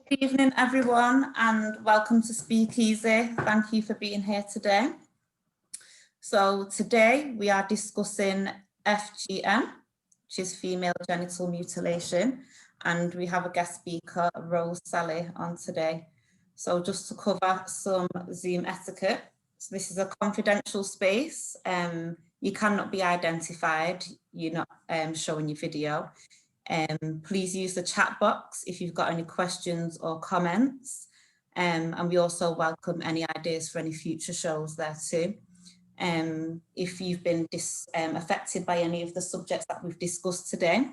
Good evening, everyone, and welcome to Speakeasy. Thank you for being here today. So today we are discussing FGM, which is female genital mutilation, and we have a guest speaker, Rose Ssali, on today. So just to cover some Zoom etiquette, so this is a confidential space. You cannot be identified. You're not showing your video. Please use the chat box if you've got any questions or comments. And we also welcome any ideas for any future shows there too. If you've been affected by any of the subjects that we've discussed today,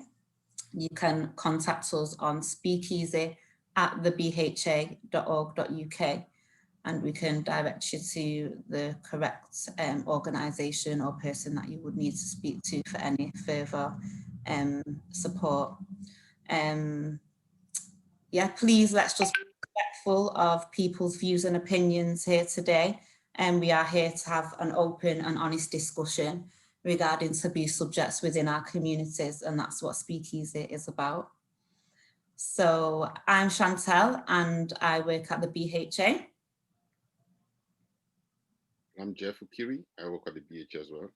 you can contact us on speakeasy@thebha.org.uk and we can direct you to the correct organisation or person that you would need to speak to for any further support. Yeah, please let's just be respectful of people's views and opinions here today. And we are here to have an open and honest discussion regarding taboo subjects within our communities, and that's what Speakeasy is about. So I'm Chantel and I work at the BHA. I'm Jeff Ukiri. I work at the BHA as well.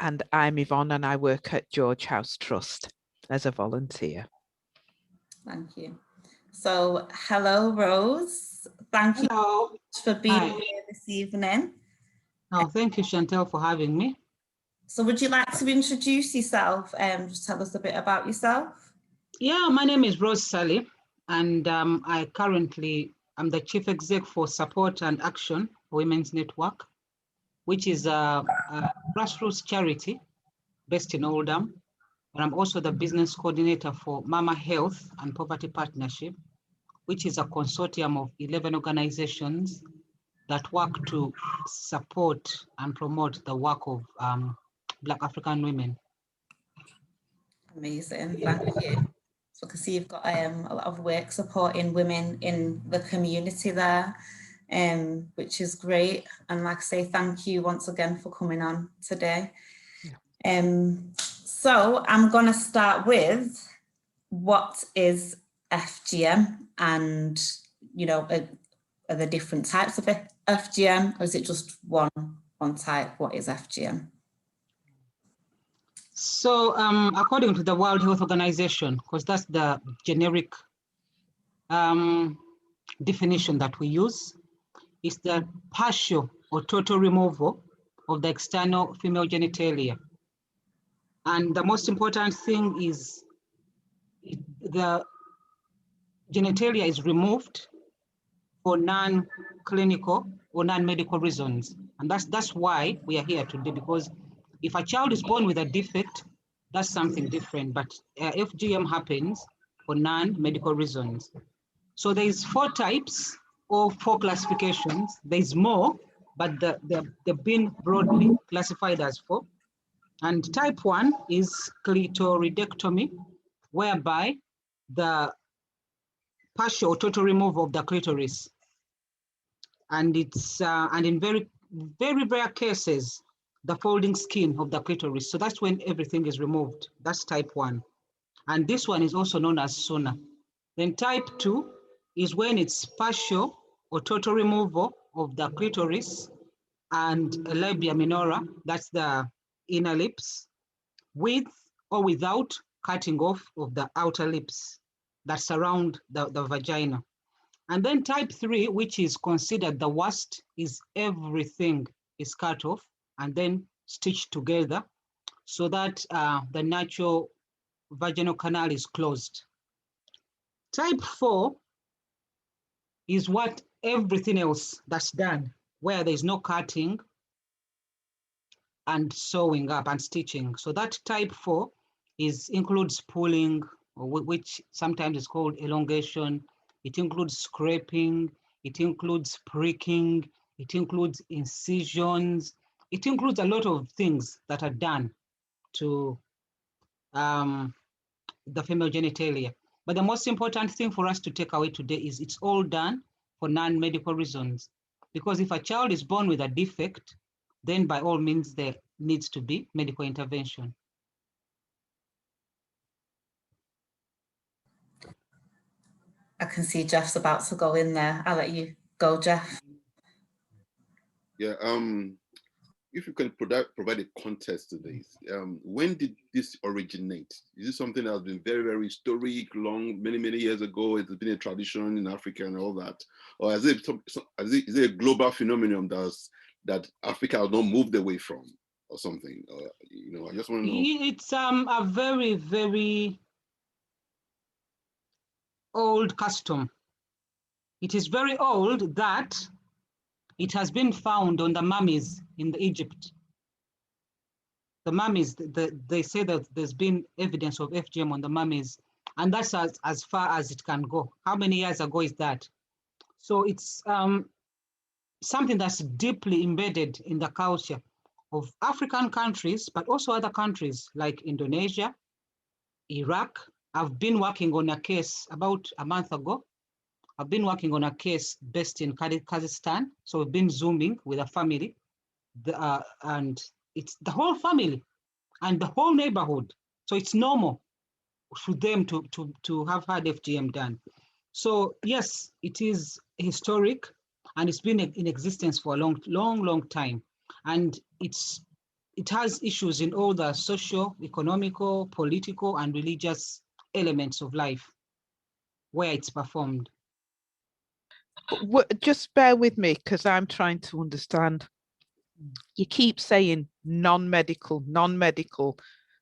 And I'm Yvonne and I work at George House Trust as a volunteer. Thank you. So hello, Rose. Thank you for being here this evening. Oh, thank you, Chantel, for having me. So would you like to introduce yourself and just tell us a bit about yourself? Yeah, my name is Rose Ssali, and I currently am the Chief Exec for Support and Action Women's Network, which is a grassroots charity based in Oldham. And I'm also the business coordinator for Mama Health and Poverty Partnership, which is a consortium of 11 organizations that work to support and promote the work of Black African women. Amazing, thank you. So I can see you've got a lot of work supporting women in the community there, which is great. And like I say, thank you once again for coming on today. So I'm going to start with what is FGM, and are there different types of FGM, or is it just one type? What is FGM? So according to the World Health Organization, because that's the generic definition that we use, is the partial or total removal of the external female genitalia. And the most important thing is the genitalia is removed for non-clinical or non-medical reasons. And that's why we are here today, because if a child is born with a defect, that's something different, but FGM happens for non-medical reasons. So there's 4 types or 4 classifications. There's more, but they've been broadly classified as 4. And type 1 is clitoridectomy, whereby the partial or total removal of the clitoris. And it's and in very, very rare cases, the folding skin of the clitoris. So that's when everything is removed. That's type 1. And this one is also known as SAWN. Then type 2 is when it's partial or total removal of the clitoris and a labia minora, that's the inner lips, with or without cutting off of the outer lips that surround the vagina. And then type 3, which is considered the worst, is everything is cut off and then stitched together so that the natural vaginal canal is closed. Type 4 is what everything else that's done, where there's no cutting and sewing up and stitching. So that type 4 includes pulling, which sometimes is called elongation. It includes scraping, it includes pricking, it includes incisions. It includes a lot of things that are done to the female genitalia. But the most important thing for us to take away today is it's all done for non-medical reasons. Because if a child is born with a defect, then by all means there needs to be medical intervention. I can see Jeff's about to go in there. I'll let you go, Jeff. Yeah, if you can provide a context to this, when did this originate? Is it something that has been very, very historic, long, many, many years ago? It's been a tradition in Africa and all that, or is it a global phenomenon that Africa has not moved away from, or something? You know, I just want to know. It's a very, very old custom. It is very old that it has been found on the mummies in Egypt. The mummies, they say that there's been evidence of FGM on the mummies, and that's as far as it can go. How many years ago is that? So it's something that's deeply embedded in the culture of African countries, but also other countries like Indonesia, Iraq. I've been working on a case about a month ago. I've been working on a case based in Kazakhstan. So we've been Zooming with a family, and it's the whole family and the whole neighborhood. So it's normal for them to have had FGM done. So yes, it is historic, and it's been in existence for a long time. And it has issues in all the social, economical, political, and religious elements of life where it's performed. Just bear with me, because I'm trying to understand. You keep saying non-medical.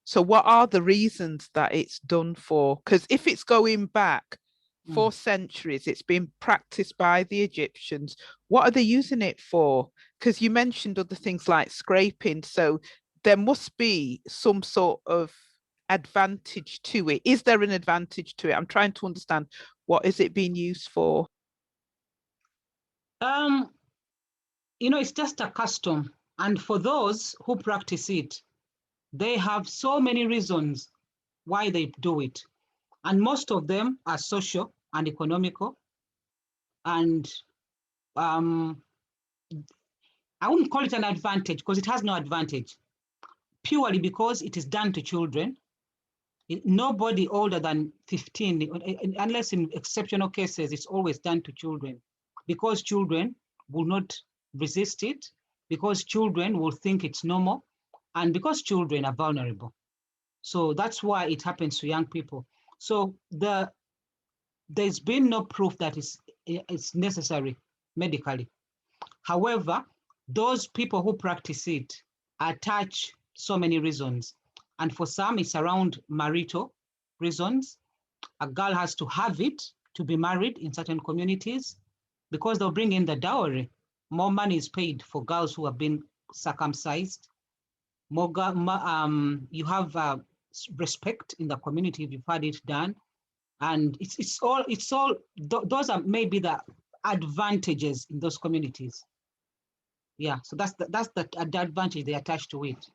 So what are the reasons that it's done for? Because if it's going back for centuries, it's been practiced by the Egyptians. What are they using it for? Because you mentioned other things like scraping. So there must be some sort of advantage to it. Is there an advantage to it? I'm trying to understand, what is it being used for? You know, it's just a custom. And for those who practice it, they have so many reasons why they do it. And most of them are social and economical. And I wouldn't call it an advantage, because it has no advantage, purely because it is done to children. Nobody older than 15, unless in exceptional cases, it's always done to children, because children will not resist it, because children will think it's normal, and because children are vulnerable. So that's why it happens to young people. So there's been no proof that it's necessary medically. However, those people who practice it attach so many reasons. And for some, it's around marital reasons. A girl has to have it to be married in certain communities, because they'll bring in the dowry. More money is paid for girls who have been circumcised. You have respect in the community if you've had it done. And those are maybe the advantages in those communities. Yeah, so that's the advantage they attach to it.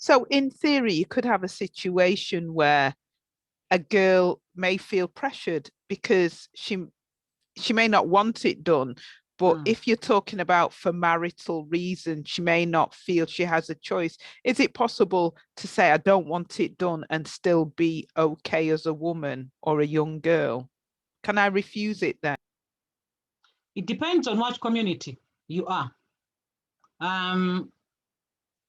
So in theory, you could have a situation where a girl may feel pressured because she may not want it done, but if you're talking about for marital reasons, she may not feel she has a choice. Is it possible to say, I don't want it done, and still be okay as a woman or a young girl? Can I refuse it then? It depends on what community you are.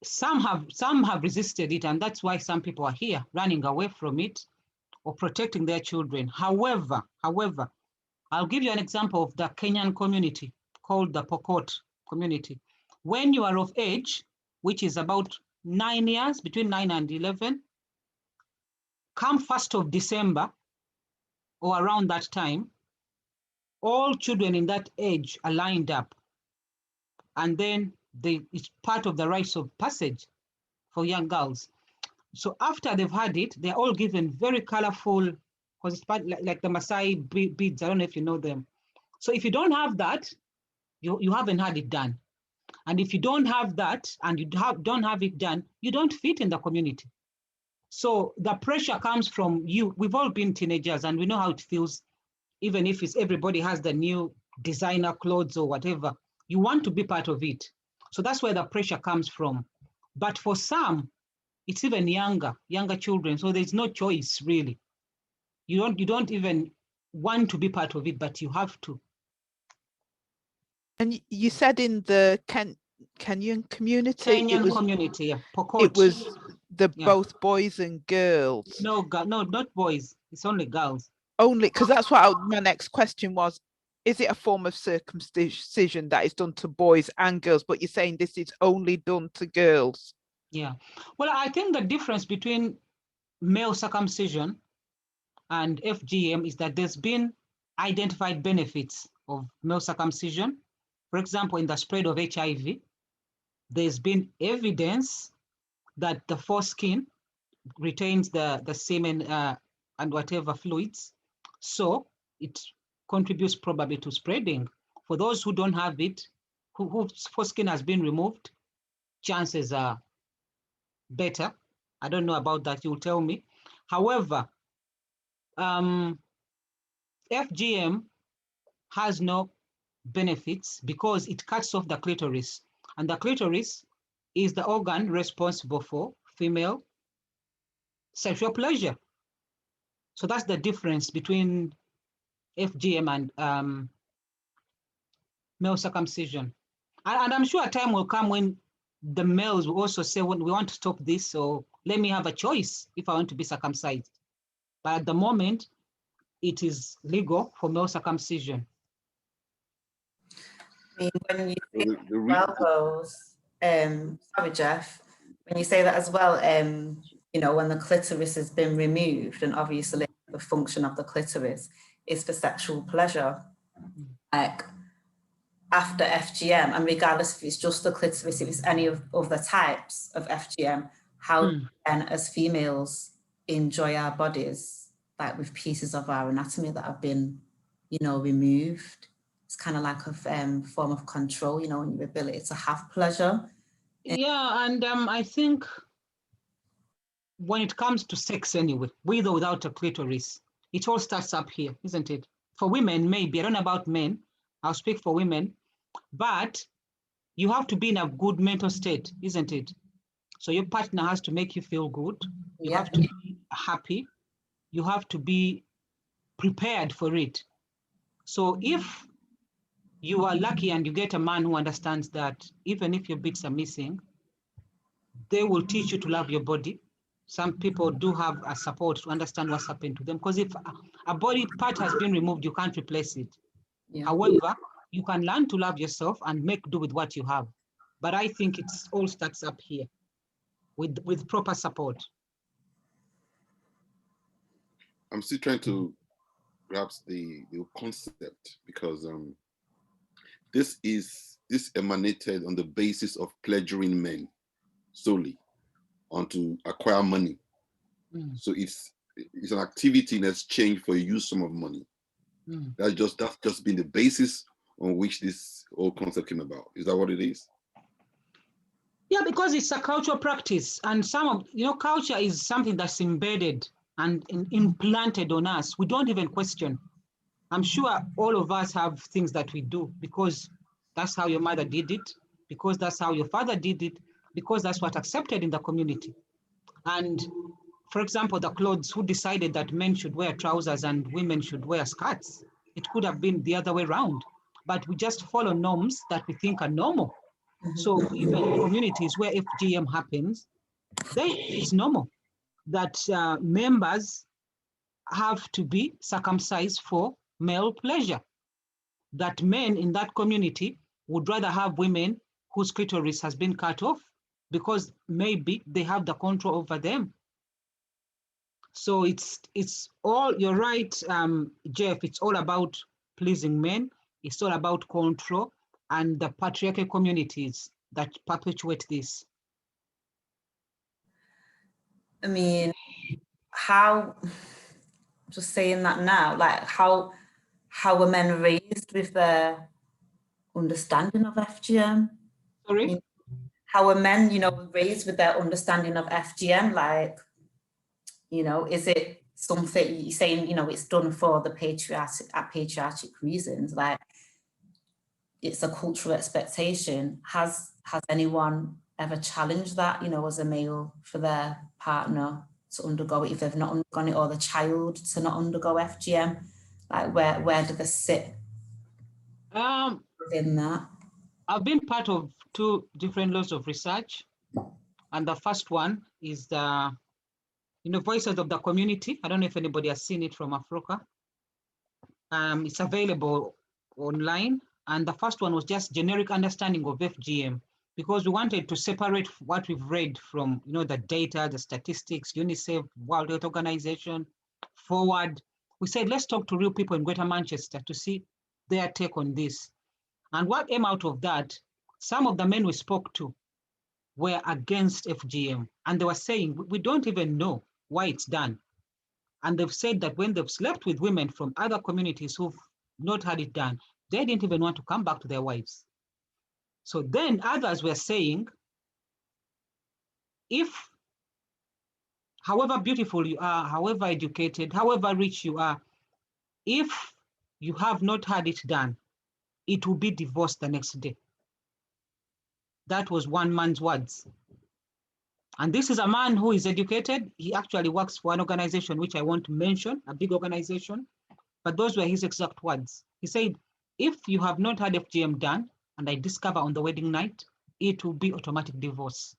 Some have resisted it, and that's why some people are here running away from it or protecting their children. However, I'll give you an example of the Kenyan community called the Pokot community. When you are of age, which is about 9 years, between 9 and 11, come 1st of December or around that time, all children in that age are lined up. And then it's part of the rites of passage for young girls. So after they've had it, they're all given very colorful, because it's part like the Maasai beads. I don't know if you know them. So if you don't have that, you haven't had it done. And if you don't have that and you don't have it done, you don't fit in the community. So the pressure comes from you. We've all been teenagers and we know how it feels, even if everybody has the new designer clothes or whatever, you want to be part of it. So that's where the pressure comes from. But for some, it's even younger children. So there's no choice really. You don't even want to be part of it, but you have to. And you said in the Kenyan community, Kenyan community, yeah. Pokot. It was Yeah. both boys and girls. No, no, not boys. It's only girls. Only because that's what my next question was. Is it a form of circumcision that is done to boys and girls? But you're saying this is only done to girls. Yeah. Well, I think the difference between male circumcision and FGM is that there's been identified benefits of male circumcision. For example, in the spread of HIV, there's been evidence that the foreskin retains the semen and whatever fluids. So it contributes probably to spreading. For those who don't have it, whose foreskin has been removed, chances are better. I don't know about that, you'll tell me. However, FGM has no benefits because it cuts off the clitoris, and the clitoris is the organ responsible for female sexual pleasure. So that's the difference between FGM and male circumcision. And I'm sure a time will come when the males will also say, well, we want to stop this, so let me have a choice if I want to be circumcised. But at the moment, it is legal for male circumcision. I mean, when you say well, Rose, sorry, Jeff, when you say that as well, you know, when the clitoris has been removed, and obviously the function of the clitoris is for sexual pleasure, like after FGM, and regardless if it's just the clitoris, if it's any of the types of FGM, how then as females enjoy our bodies, like with pieces of our anatomy that have been, you know, removed. It's kind of like a form of control, you know, in your ability to have pleasure. Yeah, and I think when it comes to sex anyway, with or without a clitoris, it all starts up here, isn't it? For women, maybe, I don't know about men, I'll speak for women, but you have to be in a good mental state, isn't it? So your partner has to make you feel good. You have to be happy. You have to be prepared for it. So if you are lucky and you get a man who understands that even if your bits are missing, they will teach you to love your body. Some people do have a support to understand what's happened to them, because if a body part has been removed, you can't replace it. Yeah. However, you can learn to love yourself and make do with what you have. But I think it's all starts up here with proper support. I'm still trying to grasp the concept, because this emanated on the basis of pleasuring men solely, on to acquire money. So it's an activity in exchange for a use sum of money. That's just been the basis on which this whole concept came about. Is that what it is? Yeah, because it's a cultural practice, and some of, you know, culture is something that's embedded and implanted on us. We don't even question. I'm sure all of us have things that we do because that's how your mother did it, because that's how your father did it, because that's what accepted in the community. And for example, the clothes, who decided that men should wear trousers and women should wear skirts? It could have been the other way around, but we just follow norms that we think are normal. So even in communities where FGM happens, it's normal that members have to be circumcised for male pleasure. That men in that community would rather have women whose clitoris has been cut off because maybe they have the control over them. So it's all, you're right, Jeff, it's all about pleasing men. It's all about control and the patriarchal communities that perpetuate this. I mean, how, just saying that now, like how were men raised with their understanding of FGM? Sorry? I mean, how were men, you know, raised with their understanding of FGM? Like, you know, is it something you're saying, you know, it's done for the patriarchic reasons, like it's a cultural expectation. Has anyone ever challenged that, you know, as a male, for their partner to undergo it if they've not undergone it, or the child to not undergo FGM? Like where do they sit within that? I've been part of 2 different lots of research, and the first one is the Voices of the Community. I don't know if anybody has seen it from Africa. It's available online, and the first one was just generic understanding of FGM, because we wanted to separate what we've read from the data, the statistics, UNICEF, World Health Organization, Forward. We said, let's talk to real people in Greater Manchester to see their take on this. And what came out of that, some of the men we spoke to were against FGM, and they were saying, we don't even know why it's done. And they've said that when they've slept with women from other communities who've not had it done, they didn't even want to come back to their wives. So then others were saying, if, however beautiful you are, however educated, however rich you are, if you have not had it done, it will be divorced the next day. That was one man's words. And this is a man who is educated. He actually works for an organization which I won't mention, a big organization, but those were his exact words. He said, if you have not had FGM done, and I discover on the wedding night, it will be automatic divorce.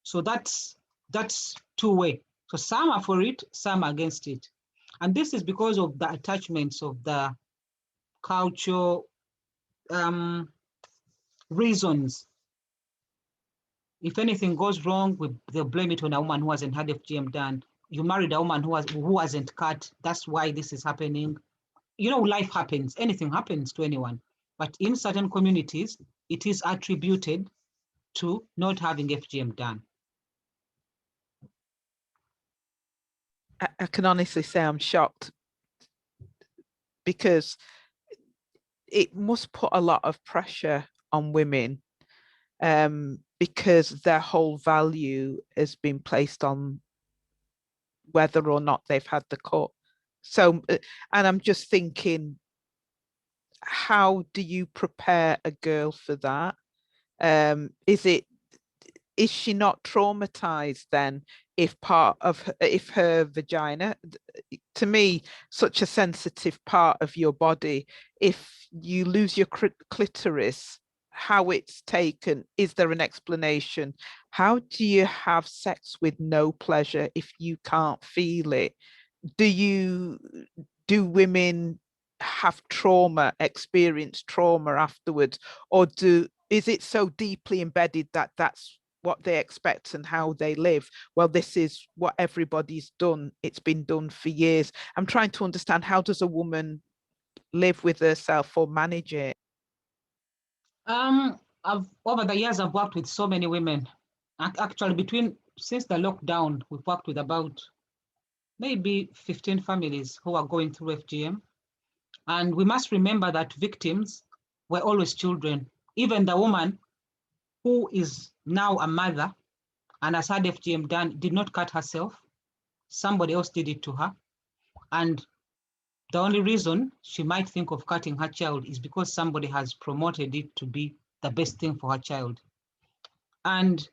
So that's 2-way. So some are for it, some are against it. And this is because of the attachments of the cultural reasons. If anything goes wrong, they'll blame it on a woman who hasn't had FGM done. You married a woman who hasn't cut. That's why this is happening. Life happens. Anything happens to anyone. But in certain communities, it is attributed to not having FGM done. I can honestly say I'm shocked, because it must put a lot of pressure on women, because their whole value has been placed on whether or not they've had the cut. So, and I'm just thinking, how do you prepare a girl for that? Is she not traumatized then if her vagina, to me, such a sensitive part of your body, if you lose your clitoris, how it's taken, is there an explanation? How do you have sex with no pleasure if you can't feel it? Do women have experience trauma afterwards, or is it so deeply embedded that that's what they expect and how they live? Well, this is what everybody's done. It's been done for years. I'm trying to understand, how does a woman live with herself or manage it? Over the years, I've worked with so many women. Actually, since the lockdown, we've worked with about maybe 15 families who are going through FGM. And we must remember that victims were always children. Even the woman who is now a mother and has had FGM done did not cut herself. Somebody else did it to her. And the only reason she might think of cutting her child is because somebody has promoted it to be the best thing for her child. And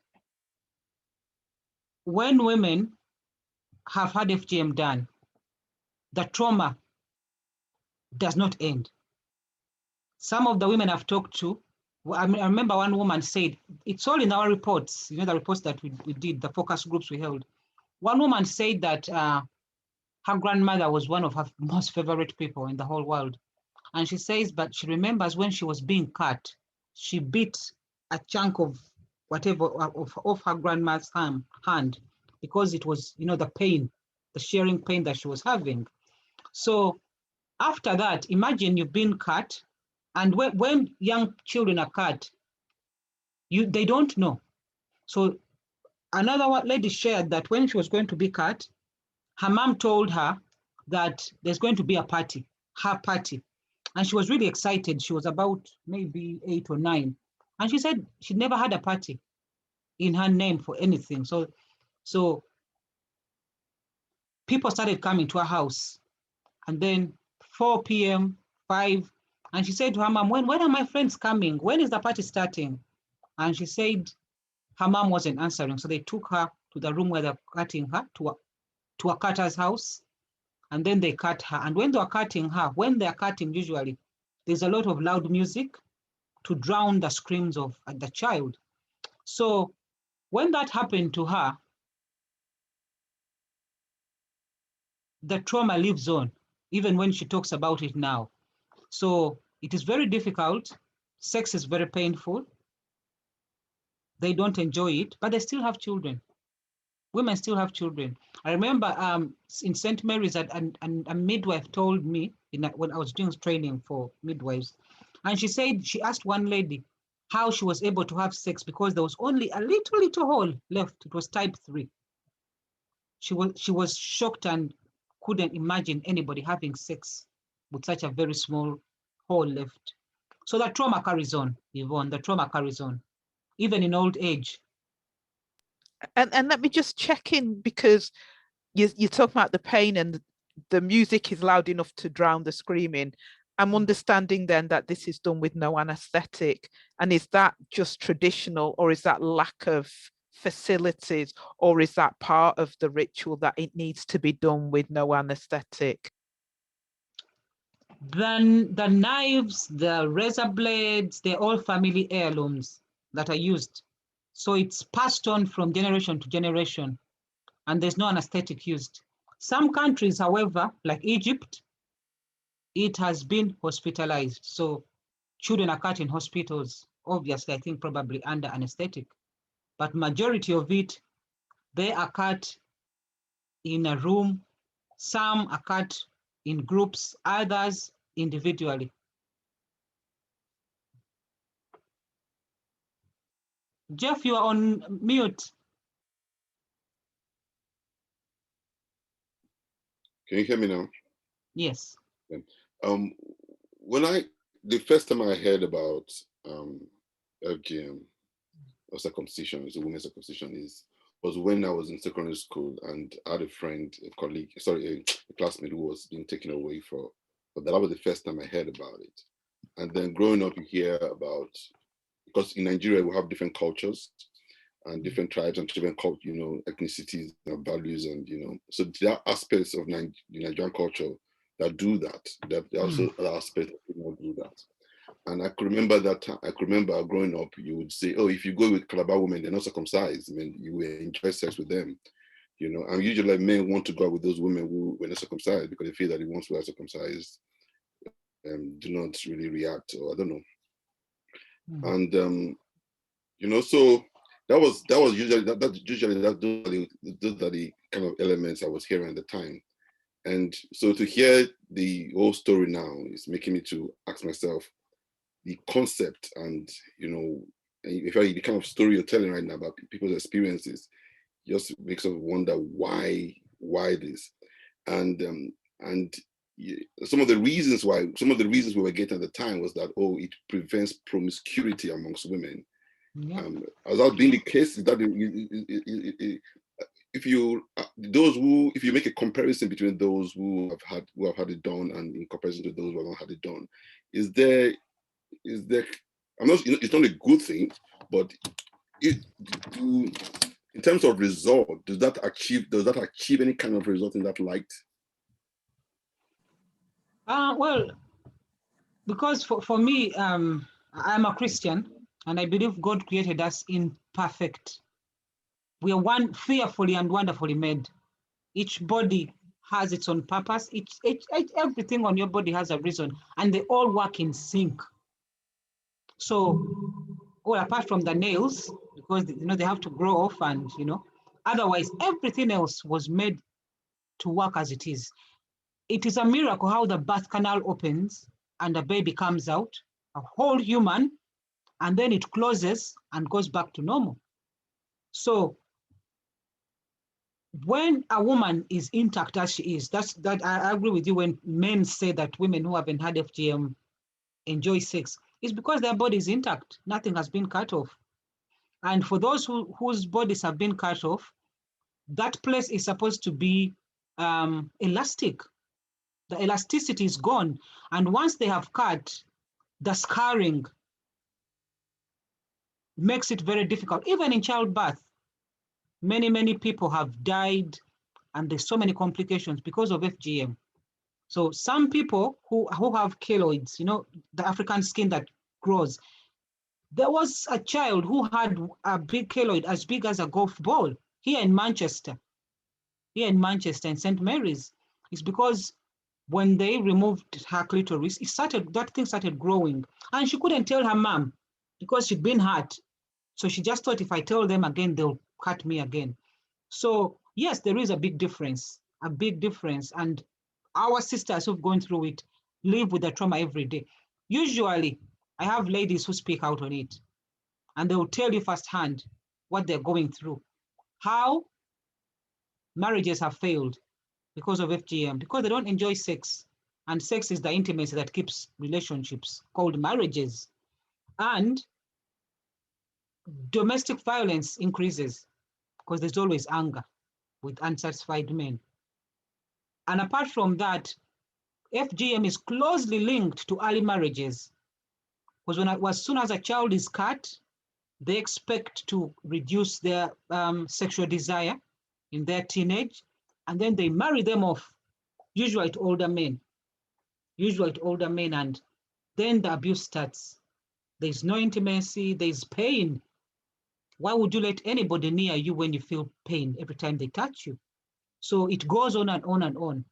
when women have had FGM done, the trauma does not end. Some of the women I've talked to, I remember one woman said, it's all in our reports, the reports that we did, the focus groups we held. One woman said that her grandmother was one of her most favorite people in the whole world. And she says, but she remembers when she was being cut, she bit a chunk of whatever off her grandma's hand, because it was, the pain, the shearing pain that she was having. So after that, imagine you've been cut, and when young children are cut, they don't know. So another lady shared that when she was going to be cut, her mom told her that there's going to be a party, her party. And she was really excited. She was about maybe 8 or 9. And she said she never had a party in her name for anything. So people started coming to her house. And then 4 p.m., 5, and she said to her mom, when are my friends coming? When is the party starting? And she said her mom wasn't answering. So they took her to the room where they're cutting her, to a cutter's house. and then they cut her. And when they are cutting her, usually there's a lot of loud music to drown the screams of the child. So when that happened to her, the trauma lives on, even when she talks about it now. So it is very difficult. Sex is very painful. They don't enjoy it, but they still have children. Women still have children. I remember in St. Mary's, a midwife told me when I was doing training for midwives, and she said she asked one lady how she was able to have sex because there was only a little hole left. It was type 3. She was shocked and couldn't imagine anybody having sex with such a very small hole left. So the trauma carries on, Yvonne. The trauma carries on, even in old age. And let me just check in, because you're talking about the pain and the music is loud enough to drown the screaming. I'm understanding then that this is done with no anesthetic. And is that just traditional, or is that lack of facilities, or is that part of the ritual that it needs to be done with no anesthetic? Then the knives, the razor blades, they're all family heirlooms that are used. So it's passed on from generation to generation, and there's no anesthetic used. Some countries, however, like Egypt, it has been hospitalized. So children are cut in hospitals, obviously, I think probably under anesthetic. But majority of it, they are cut in a room. Some are cut in groups, others individually. Jeff, you are on mute. Can you hear me now? Yes. The first time I heard about FGM or circumcision, a women's circumcision, was when I was in secondary school, and I had a friend, a classmate who was being taken away but that was the first time I heard about it. And then growing up, you hear about, because in Nigeria we have different cultures and different tribes and different ethnicities and values, and so there are aspects of the Nigerian culture that do that. There are also other aspects that do not do that. And I could remember growing up, you would say, oh, if you go with Calabar women, they're not circumcised. I mean, you will enjoy sex with them, and usually men want to go out with those women who were not circumcised because they feel that the ones who are circumcised do not really react, or I don't know. And so that was usually those are the kind of elements I was hearing at the time. And so to hear the whole story now is making me to ask myself the concept, and if the kind of story you're telling right now about people's experiences just makes us wonder why this, and some of the reasons we were getting at the time was that, oh, it prevents promiscuity amongst women. Yeah. Has that been the case? Is that if you make a comparison between those who have had it done and in comparison to those who have not had it done, is there it's not a good thing, but in terms of result, does that achieve any kind of result in that light? Well, because for me, I'm a Christian, and I believe God created us imperfect. We are fearfully and wonderfully made. Each body has its own purpose. Everything on your body has a reason, and they all work in sync. So, well, apart from the nails, because they have to grow off, and otherwise everything else was made to work as it is. It is a miracle how the birth canal opens and a baby comes out, a whole human, and then it closes and goes back to normal. So when a woman is intact as she is, that I agree with you when men say that women who haven't had FGM enjoy sex, it's because their body is intact. Nothing has been cut off. And for those whose bodies have been cut off, that place is supposed to be elastic. The elasticity is gone. And once they have cut, the scarring makes it very difficult. Even in childbirth, many people have died and there's so many complications because of FGM. So some people who have keloids, you know, the African skin that grows, there was a child who had a big keloid as big as a golf ball here in Manchester, in St. Mary's. It's because when they removed her clitoris, that thing started growing, and she couldn't tell her mom because she'd been hurt. So she just thought, if I tell them again, they'll cut me again. So yes, there is a big difference, and our sisters who've gone through it live with the trauma every day. Usually, I have ladies who speak out on it, and they will tell you firsthand what they're going through, how marriages have failed because of FGM, because they don't enjoy sex, and sex is the intimacy that keeps relationships called marriages. And domestic violence increases because there's always anger with unsatisfied men. And apart from that, FGM is closely linked to early marriages, because as soon as a child is cut, they expect to reduce their sexual desire in their teenage, and then they marry them off, usually to older men, and then the abuse starts. There's no intimacy, there's pain. Why would you let anybody near you when you feel pain every time they touch you? So it goes on and on and on.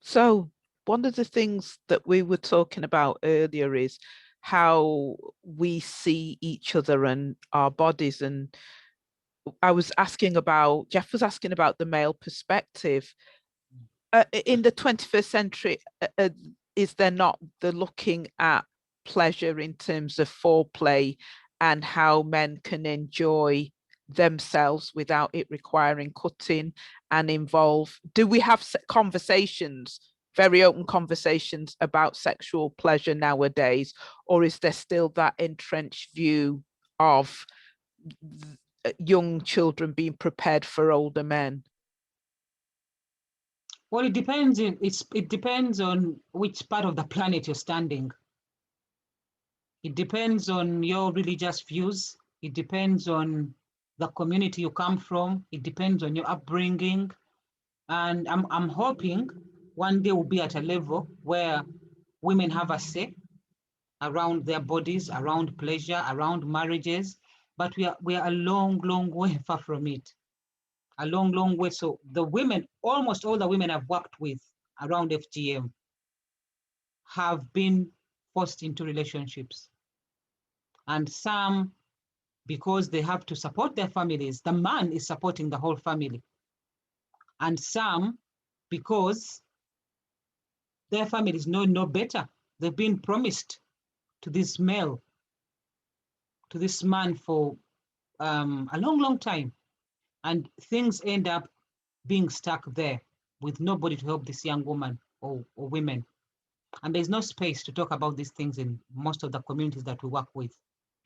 So one of the things that we were talking about earlier is how we see each other and our bodies. And Jeff was asking about the male perspective. In the 21st century, is there not the looking at pleasure in terms of foreplay and how men can enjoy themselves without it requiring cutting and involve? Do we have conversations, very open conversations about sexual pleasure nowadays, or is there still that entrenched view of young children being prepared for older men? Well, it depends. It depends on which part of the planet you're standing. It depends on your religious views. It depends on the community you come from. It depends on your upbringing. And I'm hoping one day we'll be at a level where women have a say around their bodies, around pleasure, around marriages. But we are a long, long way far from it. A long, long way. So the women, almost all the women I've worked with around FGM have been forced into relationships. And some, because they have to support their families, the man is supporting the whole family. And some, because their families know no better, they've been promised to this male, to this man for a long, long time. And things end up being stuck there with nobody to help this young woman or women. And there's no space to talk about these things in most of the communities that we work with.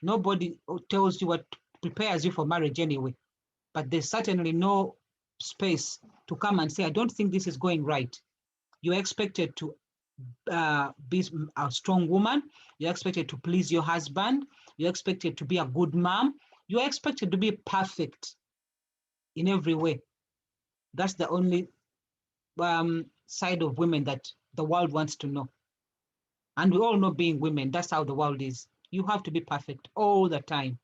Nobody tells you what prepares you for marriage anyway, but there's certainly no space to come and say, I don't think this is going right. You're expected to be a strong woman. You're expected to please your husband. You're expected to be a good mom. You're expected to be perfect in every way. That's the only side of women that the world wants to know. And we all know, being women, that's how the world is. You have to be perfect all the time.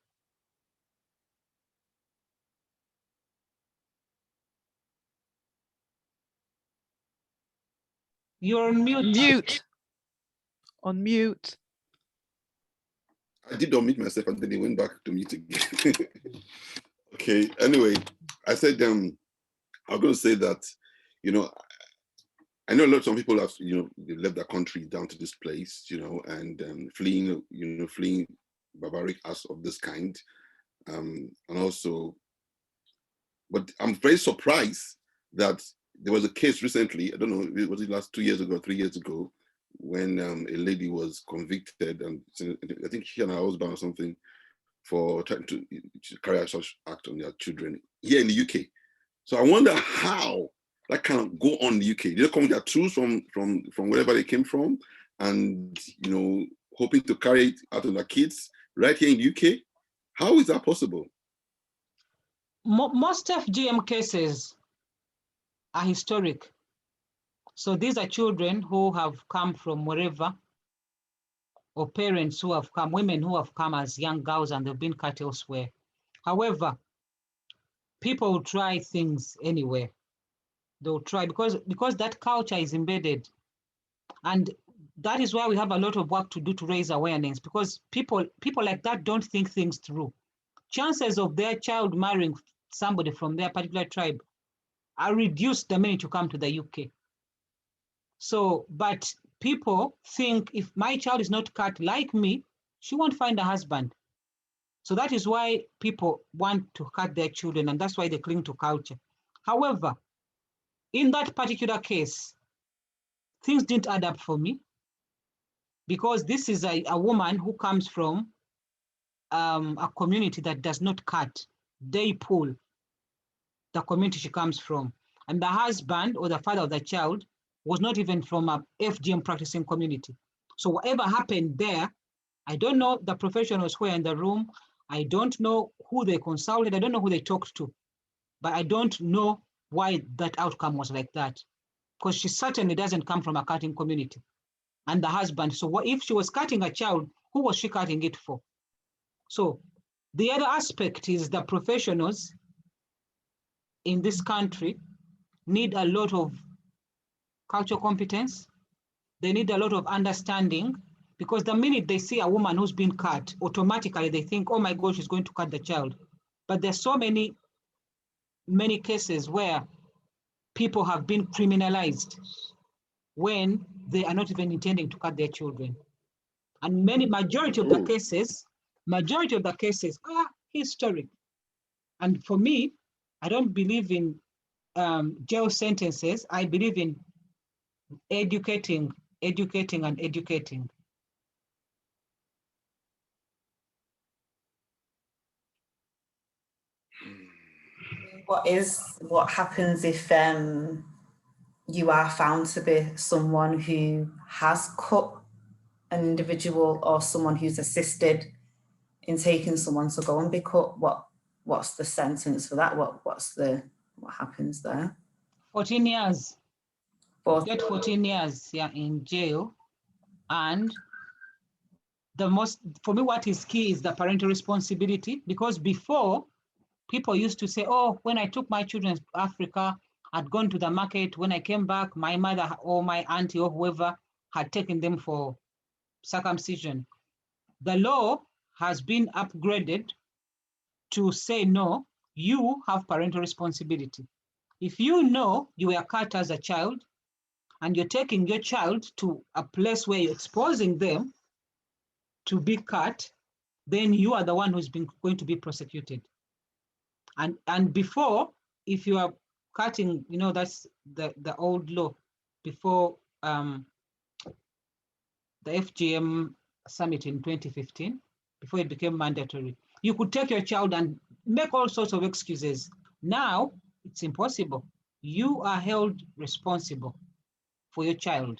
You're on mute. Unmute. I did unmute myself and then it went back to mute again. Okay, anyway, I said, I'm going to say that, you know, I know a lot of some people have, you know, they left the country down to this place, you know, and fleeing barbaric acts of this kind. And also, but I'm very surprised that there was a case recently, I don't know, was it last 2 years ago, 3 years ago, when a lady was convicted, and I think she and her husband or something, for trying to carry out such act on their children here in the UK. So I wonder how that can go on in the UK. They come with their tools from wherever they came from, and, you know, hoping to carry it out on their kids right here in the UK. How is that possible? Most FGM cases are historic. So these are children who have come from wherever, or parents who have come, women who have come as young girls and they've been cut elsewhere. However, people will try things anywhere. They'll try because that culture is embedded. And that is why we have a lot of work to do to raise awareness, because people like that don't think things through. Chances of their child marrying somebody from their particular tribe are reduced the minute you come to the UK. So, but people think if my child is not cut like me, she won't find a husband. So that is why people want to cut their children, and that's why they cling to culture. However, in that particular case, things didn't add up for me, because this is a woman who comes from a community that does not cut. They pull the community she comes from. And the husband or the father of the child was not even from a FGM practicing community. So whatever happened there, I don't know the professionals who were in the room. I don't know who they consulted. I don't know who they talked to. But I don't know why that outcome was like that. Because she certainly doesn't come from a cutting community. And the husband, so what if she was cutting a child, who was she cutting it for? So the other aspect is the professionals in this country need a lot of cultural competence. They need a lot of understanding, because the minute they see a woman who's been cut, automatically they think, oh my gosh, she's going to cut the child. But there's so many cases where people have been criminalized when they are not even intending to cut their children. And majority of the cases are historic. And for me, I don't believe in jail sentences. I believe in educating and educating. What happens if you are found to be someone who has cut an individual, or someone who's assisted in taking someone to go and be cut? What's the sentence for that? What happens there? 14 years. 14. Get 14 years, yeah, in jail. And for me, what is key is the parental responsibility, because before, people used to say, oh, when I took my children to Africa, I'd gone to the market. When I came back, my mother or my auntie or whoever had taken them for circumcision. The law has been upgraded to say, no, you have parental responsibility. If you know you were cut as a child and you're taking your child to a place where you're exposing them to be cut, then you are the one who's going to be prosecuted. And before, if you are cutting, that's the old law before the FGM summit in 2015, before it became mandatory. You could take your child and make all sorts of excuses. Now, it's impossible. You are held responsible for your child,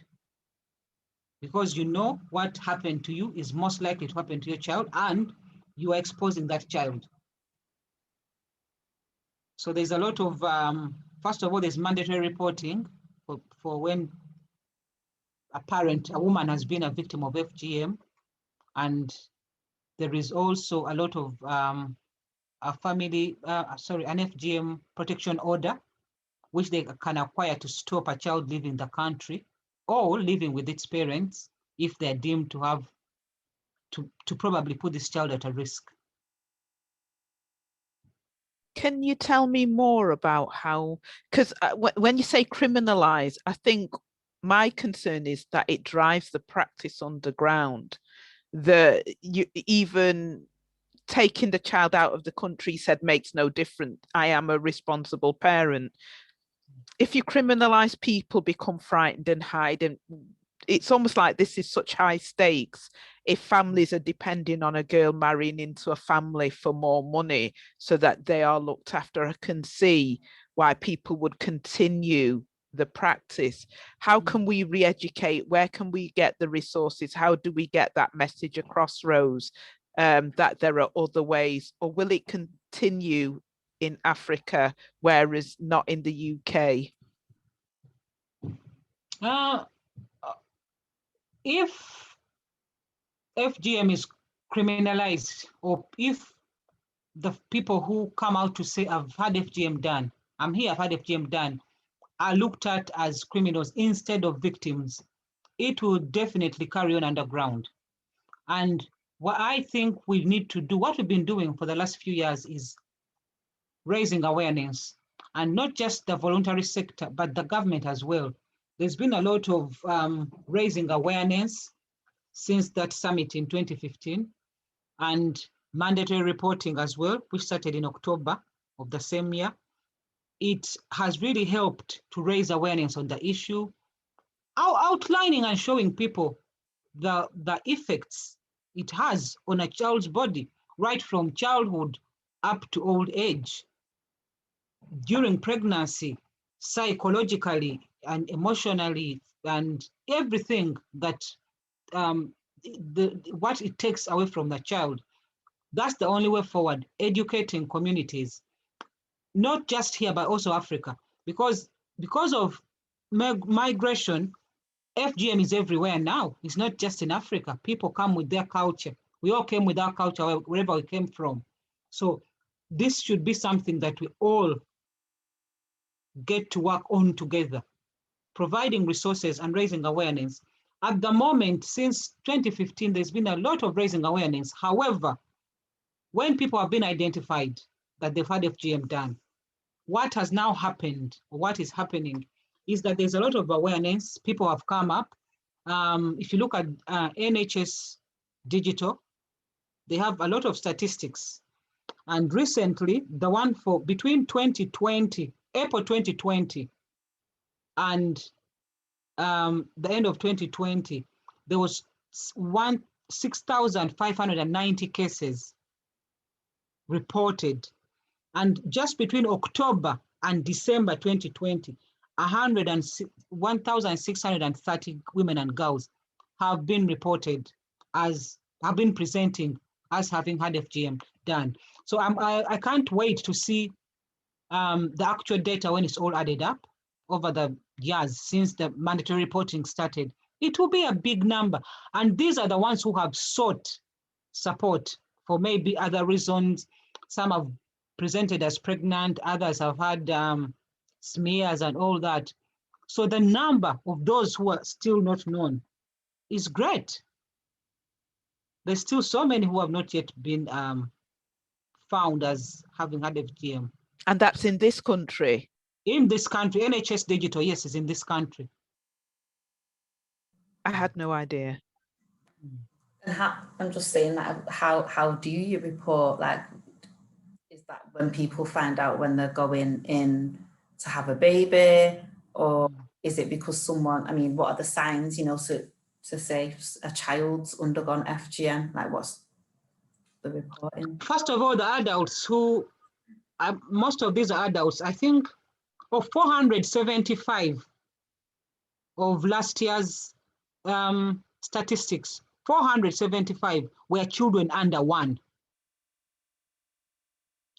because you know what happened to you is most likely to happen to your child, and you are exposing that child. So there's a lot of, first of all, there's mandatory reporting for when a woman has been a victim of FGM. And there is also a lot of an FGM protection order, which they can acquire to stop a child leaving the country or living with its parents if they're deemed to have to probably put this child at a risk. Can you tell me more about how, because when you say criminalize, I think my concern is that it drives the practice underground, that you even taking the child out of the country said makes no difference. I am a responsible parent. If you criminalize, people become frightened and hide, and it's almost like this is such high stakes. If families are depending on a girl marrying into a family for more money so that they are looked after, I can see why people would continue the practice. How can we re-educate? Where can we get the resources? How do we get that message across, Rose, that there are other ways? Or will it continue in Africa, whereas not in the UK? If FGM is criminalized, or if the people who come out to say, I've had FGM done, I'm here, I've had FGM done, are looked at as criminals instead of victims, it will definitely carry on underground. And what I think we need to do, what we've been doing for the last few years, is raising awareness, and not just the voluntary sector, but the government as well. There's been a lot of raising awareness since that summit in 2015, and mandatory reporting as well, which started in October of the same year. It has really helped to raise awareness on the issue, outlining and showing people the effects it has on a child's body, right from childhood up to old age, during pregnancy, psychologically and emotionally, and everything that what it takes away from the child. That's the only way forward, educating communities, not just here, but also Africa, because of migration, FGM is everywhere now. It's not just in Africa. People come with their culture. We all came with our culture wherever we came from. So this should be something that we all get to work on together, providing resources and raising awareness. At the moment, since 2015, there's been a lot of raising awareness. However, when people have been identified that they've had FGM done, what has now happened, or what is happening, is that there's a lot of awareness. People have come up. If you look at NHS Digital, they have a lot of statistics. And recently, the one for between 2020, April 2020, and the end of 2020, there was 6,590 cases reported. And just between October and December 2020, 1,630 women and girls have been reported have been presenting as having had FGM done. So I can't wait to see the actual data when it's all added up over the years since the mandatory reporting started. It will be a big number. And these are the ones who have sought support for maybe other reasons. Some have presented as pregnant, others have had smears and all that. So the number of those who are still not known is great. There's still so many who have not yet been found as having had FGM. And that's in this country? In this country, NHS Digital, yes, is in this country. I had no idea. And I'm just saying that, how do you report, like, is that when people find out when they're going in to have a baby, or is it because someone, I mean, what are the signs, you know, to say a child's undergone FGM, like what's the reporting? First of all, the adults who, most of these are adults, I think of 475 of last year's statistics, 475 were children under 1.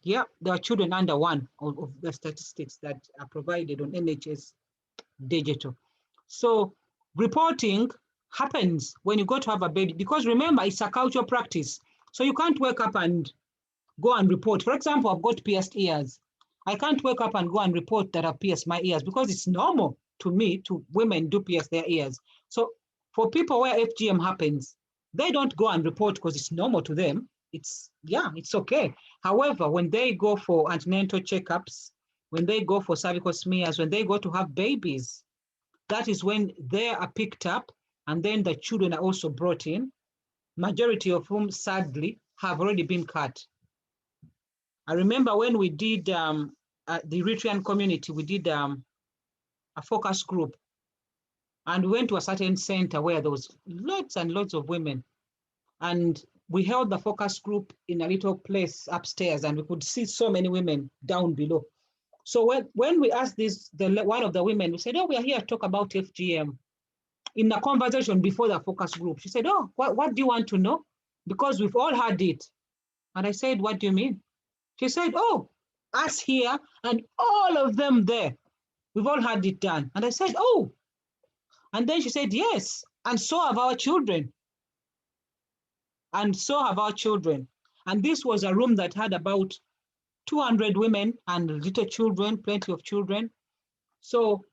Yeah, there are children under 1 of the statistics that are provided on NHS Digital. So reporting happens when you go to have a baby, because remember, it's a cultural practice. So you can't wake up and go and report. For example, I've got pierced ears. I can't wake up and go and report that I've pierced my ears, because it's normal to me, to women do pierce their ears. So for people where FGM happens, they don't go and report because it's normal to them. It's okay. However, when they go for antenatal checkups, when they go for cervical smears, when they go to have babies, that is when they are picked up, and then the children are also brought in, majority of whom sadly have already been cut. I remember when we did the Eritrean community, we did a focus group, and we went to a certain center where there was lots and lots of women, and we held the focus group in a little place upstairs, and we could see so many women down below. So when we asked one of the women, we said, oh, we are here to talk about FGM. In a conversation before the focus group, she said, oh, what do you want to know? Because we've all had it. And I said, what do you mean? She said, oh, us here and all of them there. We've all had it done. And I said, oh. And then she said, yes. And so have our children. And so have our children. And this was a room that had about 200 women and little children, plenty of children. So,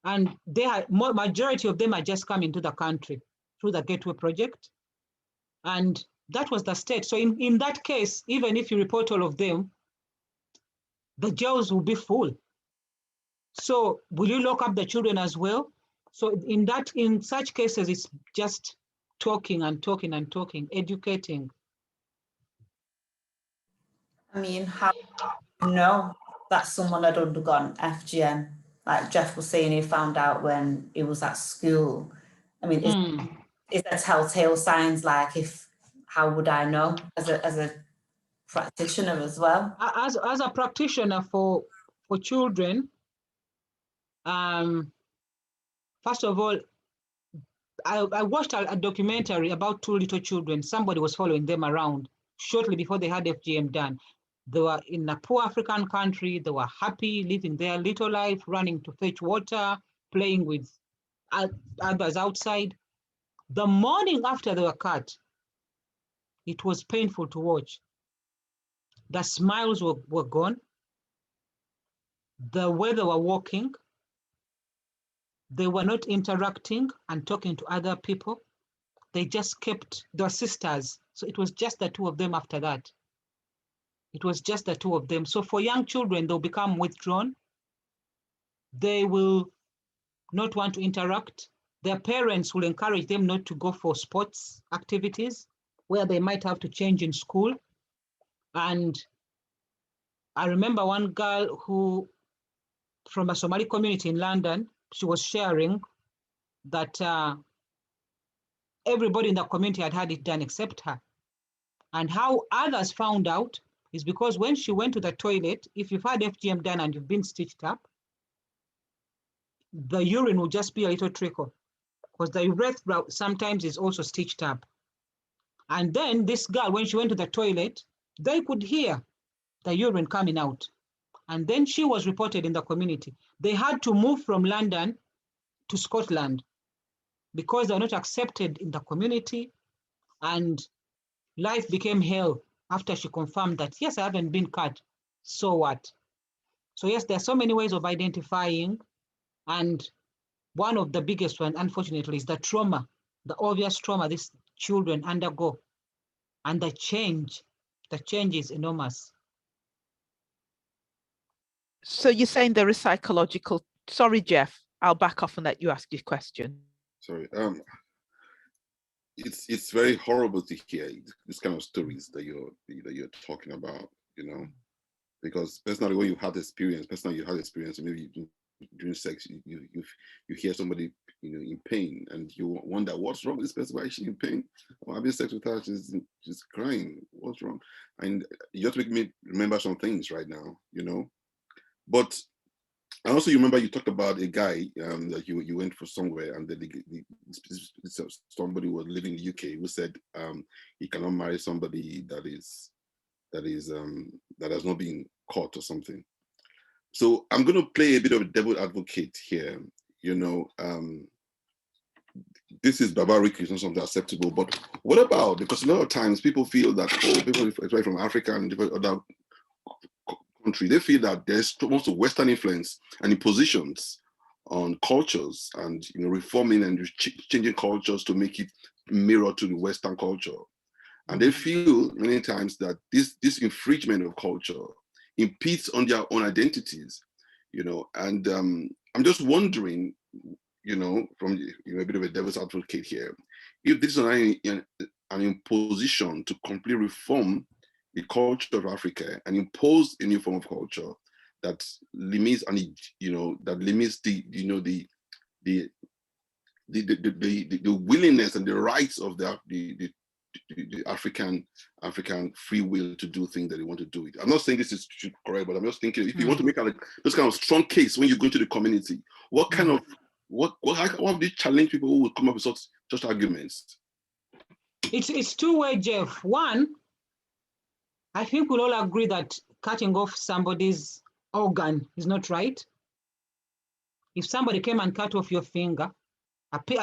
and they are, majority of them are just coming to the country through the Gateway Project. And that was the state. So in that case, even if you report all of them, the jails will be full. So will you lock up the children as well? So in such cases, it's just talking and talking and talking, educating. I mean, how do you know that someone had undergone FGM? Like Jeff was saying, he found out when he was at school. I mean, is there telltale signs? Like, how would I know as a practitioner as well? As a practitioner for children, first of all, I watched a documentary about two little children. Somebody was following them around shortly before they had FGM done. They were in a poor African country. They were happy, living their little life, running to fetch water, playing with others outside. The morning after they were cut, it was painful to watch. The smiles were gone. The way they were walking, they were not interacting and talking to other people. They just kept, their sisters. So it was just the two of them after that. It was just the two of them. So for young children, they'll become withdrawn. They will not want to interact. Their parents will encourage them not to go for sports activities where they might have to change in school. And I remember one girl who, from a Somali community in London, she was sharing that everybody in the community had had it done except her. And how others found out is because when she went to the toilet, if you've had FGM done and you've been stitched up, the urine will just be a little trickle because the urethra sometimes is also stitched up. And then this girl, when she went to the toilet, they could hear the urine coming out. And then she was reported in the community. They had to move from London to Scotland because they were not accepted in the community, and life became hell after she confirmed that, yes, I haven't been cut, so what? So yes, there are so many ways of identifying, and one of the biggest ones, unfortunately, is the trauma, the obvious trauma these children undergo, and the change is enormous. So you're saying there is psychological, sorry, Jeff, I'll back off and let you ask your question. Sorry. It's very horrible to hear this kind of stories that you're talking about, you know, because personally, when you had experience, maybe during sex, you hear somebody, you know, in pain, and you wonder what's wrong with this person. Why is she in pain? Well, having sex with her, she's crying. What's wrong? And you have to make me remember some things right now, you know. But and also, you remember you talked about a guy that you went for somewhere, and then somebody was living in the UK who said he cannot marry somebody that has not been caught or something. So I'm going to play a bit of a devil advocate here. You know, this is barbaric, it's not something acceptable. But what about, because a lot of times people feel that, oh, people especially from Africa and different other country, they feel that there's also Western influence and impositions on cultures, and, you know, reforming and changing cultures to make it mirror to the Western culture. And they feel many times that this infringement of culture impedes on their own identities, you know. And I'm just wondering, you know, from, you know, a bit of a devil's advocate here, if this is an imposition to completely reform the culture of Africa and impose a new form of culture that limits, and, you know, that limits the, you know, the willingness and the rights of the African free will to do things that they want to do. I'm not saying this is correct, but I'm just thinking, if you want to make this kind of strong case when you go into the community, what kind of how do you challenge people who will come up with such arguments? It's two-way, Jeff. One, I think we'll all agree that cutting off somebody's organ is not right. If somebody came and cut off your finger,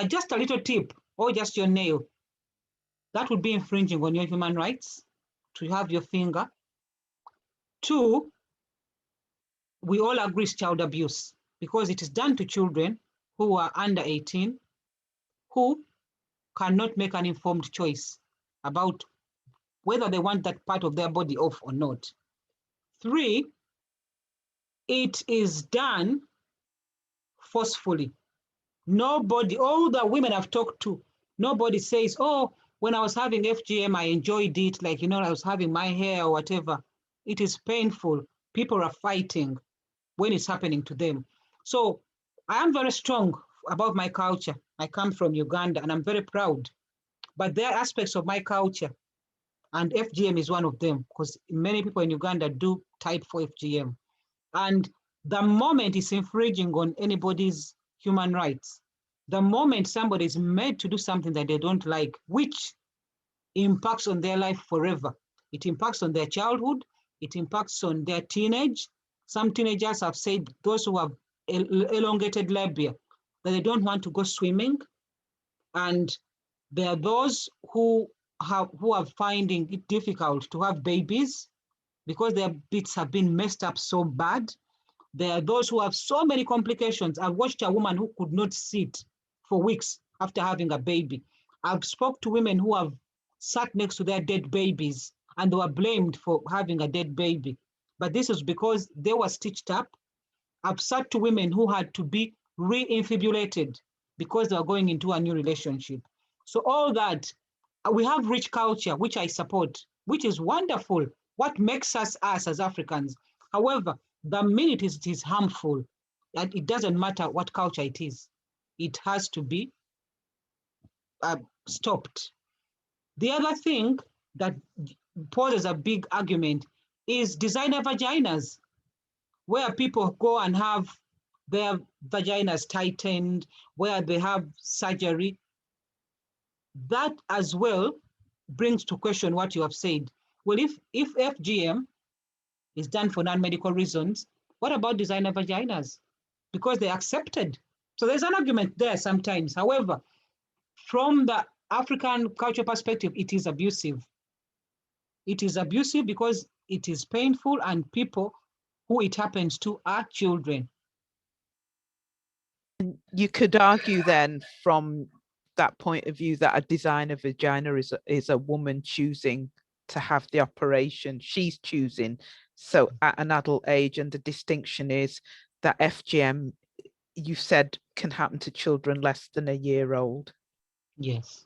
just a little tip or just your nail, that would be infringing on your human rights to have your finger. 2, we all agree it's child abuse because it is done to children who are under 18 who cannot make an informed choice about whether they want that part of their body off or not. 3, it is done forcefully. Nobody, all the women I've talked to, nobody says, oh, when I was having FGM, I enjoyed it, like, you know, I was having my hair or whatever. It is painful. People are fighting when it's happening to them. So I am very strong about my culture. I come from Uganda and I'm very proud. But there are aspects of my culture, and FGM is one of them, because many people in Uganda do type for FGM. And the moment it's infringing on anybody's human rights, the moment somebody is made to do something that they don't like, which impacts on their life forever, it impacts on their childhood, it impacts on their teenage. Some teenagers have said, those who have elongated labia, that they don't want to go swimming. And there are those who are finding it difficult to have babies because their bits have been messed up so bad. There are those who have so many complications. I've watched a woman who could not sit for weeks after having a baby. I've spoke to women who have sat next to their dead babies and they were blamed for having a dead baby. But this is because they were stitched up. I've sat to women who had to be re-infibulated because they were going into a new relationship. So all that, we have rich culture, which I support, which is wonderful. What makes us as Africans. However, the minute it is harmful, and it doesn't matter what culture it is, it has to be stopped. The other thing that poses a big argument is designer vaginas, where people go and have their vaginas tightened, where they have surgery. That as well brings to question what you have said. Well, if FGM is done for non-medical reasons, what about designer vaginas? Because they're accepted. So there's an argument there sometimes. However, from the African culture perspective, it is abusive. It is abusive because it is painful and people who it happens to are children. You could argue then from that point of view that a designer vagina is a woman choosing to have the operation. She's choosing, so at an adult age, and the distinction is that FGM, you said, can happen to children less than a year old. Yes.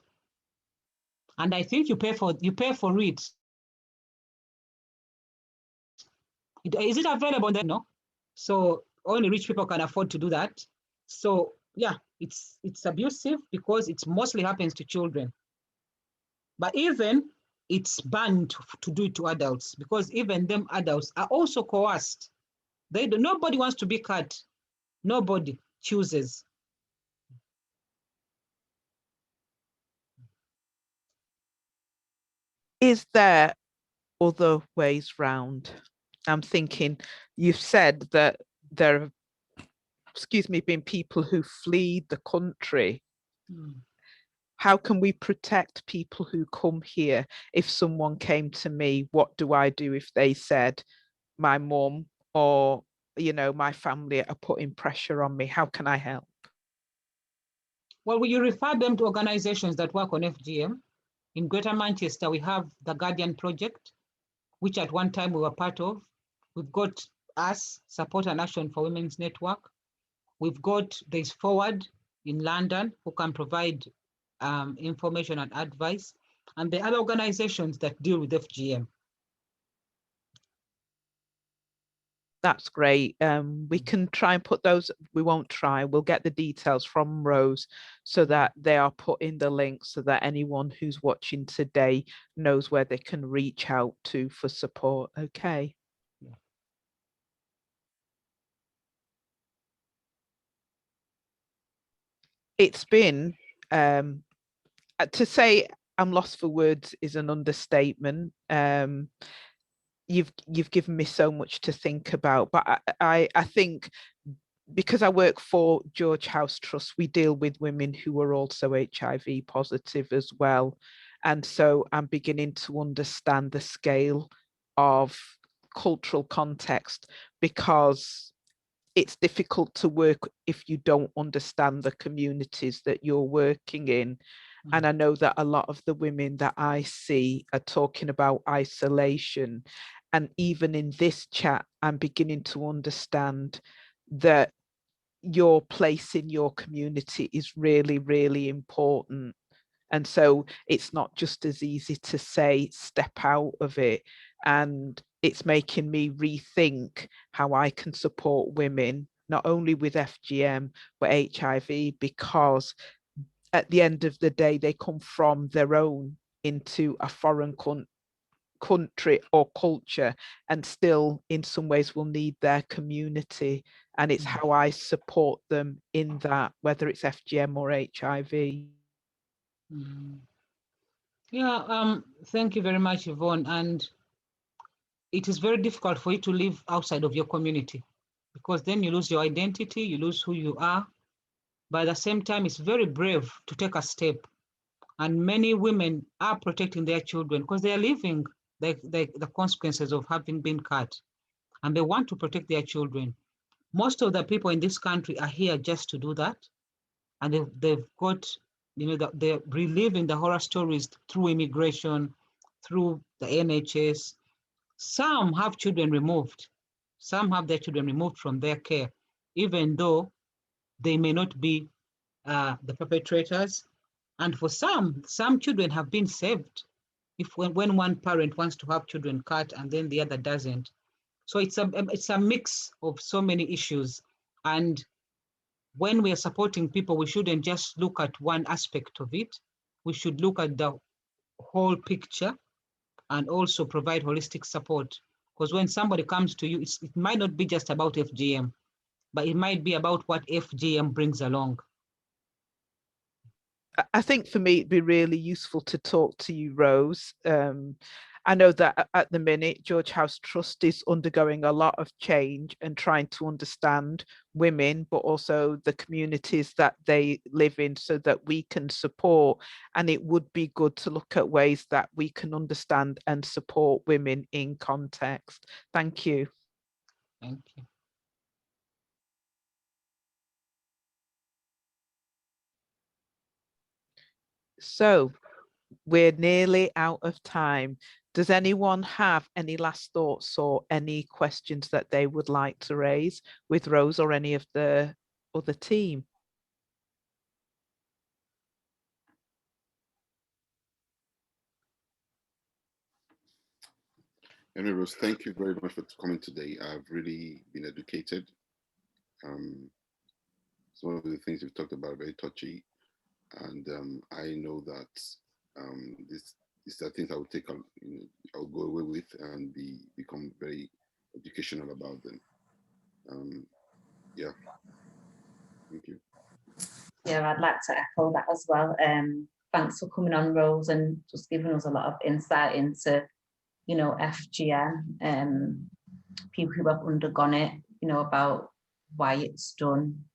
And I think you pay for it. Is it available there? No. So only rich people can afford to do that. So yeah, it's abusive because it mostly happens to children. But even it's banned to do it to adults, because even them adults are also coerced. Nobody wants to be cut. Nobody chooses. Is there other ways round? I'm thinking, you've said that there have, been people who flee the country. How can we protect people who come here? If someone came to me, what do I do if they said my mum or, you know, my family are putting pressure on me? How can I help? Well, you refer them to organizations that work on FGM. In Greater Manchester, we have the Guardian Project, which at one time we were part of. We've got us, Support and Action for Women's Network. We've got Is Forward in London, who can provide information and advice, and the other organizations that deal with FGM. That's great. We can try and put those, we won't try, we'll get the details from Rose so that they are put in the link so that anyone who's watching today knows where they can reach out to for support. Okay. Yeah. It's been, to say I'm lost for words is an understatement. you've given me so much to think about. But I think, because I work for George House Trust, we deal with women who are also HIV positive as well. And so I'm beginning to understand the scale of cultural context, because it's difficult to work if you don't understand the communities that you're working in. And I know that a lot of the women that I see are talking about isolation. And even in this chat, I'm beginning to understand that your place in your community is really, really important. And so it's not just as easy to say, step out of it. And it's making me rethink how I can support women, not only with FGM, but HIV, because at the end of the day, they come from their own into a foreign country or culture, and still in some ways will need their community. And it's how I support them in that, whether it's FGM or HIV. Yeah, thank you very much, Yvonne. And it is very difficult for you to live outside of your community, because then you lose your identity, you lose who you are. But at the same time, it's very brave to take a step. And many women are protecting their children because they are living the consequences of having been cut, and they want to protect their children. Most of the people in this country are here just to do that. And they've got, they're reliving the horror stories through immigration, through the NHS. Some have children removed. Some have their children removed from their care, even though they may not be the perpetrators. And for some children have been saved when one parent wants to have children cut and then the other doesn't. So it's a mix of so many issues. And when we are supporting people, we shouldn't just look at one aspect of it. We should look at the whole picture and also provide holistic support. Because when somebody comes to you, it might not be just about FGM, but it might be about what FGM brings along. I think for me, it'd be really useful to talk to you, Rose. I know that at the minute, George House Trust is undergoing a lot of change and trying to understand women, but also the communities that they live in, so that we can support. And it would be good to look at ways that we can understand and support women in context. Thank you. Thank you. So we're nearly out of time. Does anyone have any last thoughts or any questions that they would like to raise with Rose or any of the other team? Anyway, Rose, thank you very much for coming today. I've really been educated. Some of the things you've talked about are very touchy, and I know that these are things I will take on, I'll go away with and become very educational about them. Yeah, thank you. Yeah, I'd like to echo that as well. Thanks for coming on, Rose, and just giving us a lot of insight into, FGM, people who have undergone it, about why it's done,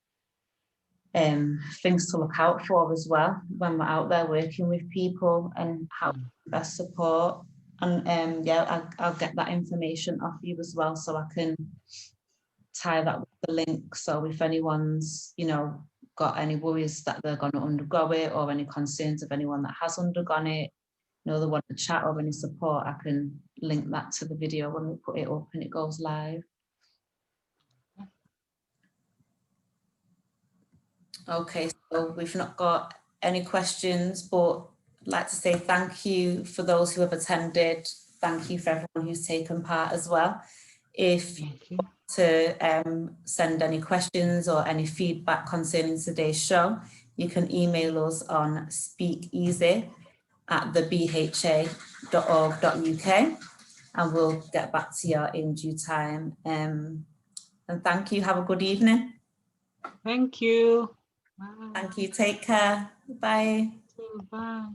things to look out for as well when we're out there working with people, and how to best support. And yeah, I'll get that information off you as well, so I can tie that with the link. So if anyone's, got any worries that they're going to undergo it, or any concerns of anyone that has undergone it, they want to chat or any support, I can link that to the video when we put it up and it goes live. Okay, so we've not got any questions, but I'd like to say thank you for those who have attended. Thank you for everyone who's taken part as well. If you want to send any questions or any feedback concerning today's show, you can email us on speakeasy@thebha.org.uk, and we'll get back to you in due time. And thank you. Have a good evening. Thank you. Bye. Thank you. Take care. Bye. Bye.